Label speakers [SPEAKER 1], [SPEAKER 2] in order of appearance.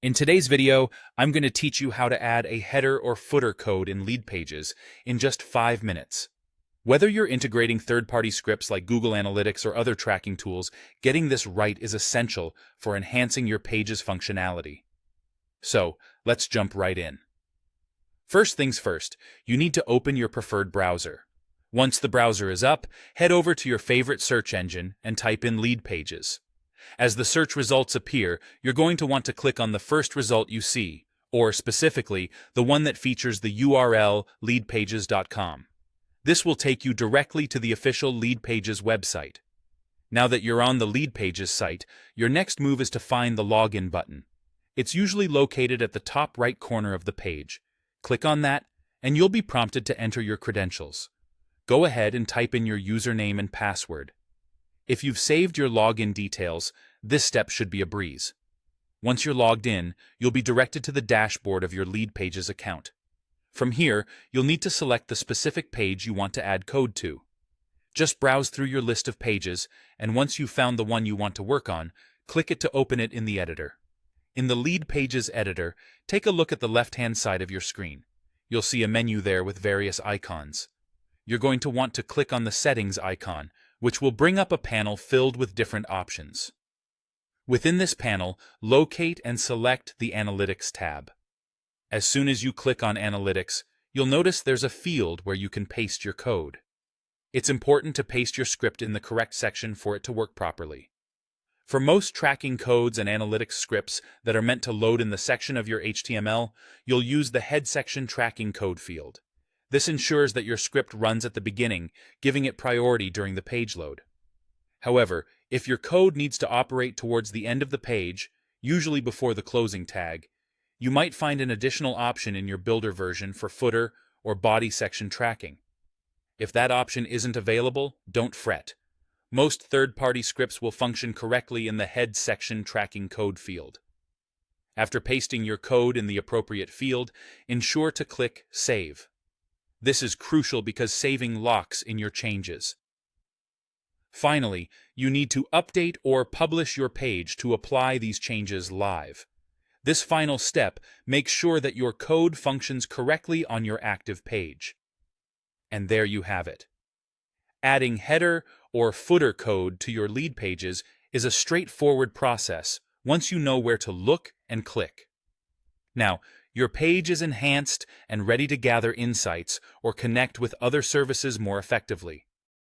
[SPEAKER 1] In today's video, I'm going to teach you how to add a header or footer code in Leadpages in just 5 minutes. Whether you're integrating third-party scripts like Google Analytics or other tracking tools, getting this right is essential for enhancing your page's functionality. So, let's jump right in. First things first, you need to open your preferred browser. Once the browser is up, head over to your favorite search engine and type in Leadpages. As the search results appear, you're going to want to click on the first result you see, or specifically, the one that features the URL leadpages.com. This will take you directly to the official Leadpages website. Now that you're on the Leadpages site, your next move is to find the login button. It's usually located at the top right corner of the page. Click on that, and you'll be prompted to enter your credentials. Go ahead and type in your username and password. If you've saved your login details, this step should be a breeze. Once you're logged in, you'll be directed to the dashboard of your Leadpages account. From here, you'll need to select the specific page you want to add code to. Just browse through your list of pages, and once you've found the one you want to work on, click it to open it in the editor. In the Leadpages editor, take a look at the left-hand side of your screen. You'll see a menu there with various icons. You're going to want to click on the Settings icon, which will bring up a panel filled with different options. Within this panel, locate and select the Analytics tab. As soon as you click on Analytics, you'll notice there's a field where you can paste your code. It's important to paste your script in the correct section for it to work properly. For most tracking codes and analytics scripts that are meant to load in the section of your HTML, you'll use the head section tracking code field. This ensures that your script runs at the beginning, giving it priority during the page load. However, if your code needs to operate towards the end of the page, usually before the closing tag, you might find an additional option in your Builder version for footer or body section tracking. If that option isn't available, don't fret. Most third-party scripts will function correctly in the head section tracking code field. After pasting your code in the appropriate field, ensure to click Save. This is crucial because saving locks in your changes. Finally, you need to update or publish your page to apply these changes live. This final step makes sure that your code functions correctly on your active page. And there you have it. Adding header or footer code to your Leadpages is a straightforward process once you know where to look and click. Now, your page is enhanced and ready to gather insights or connect with other services more effectively.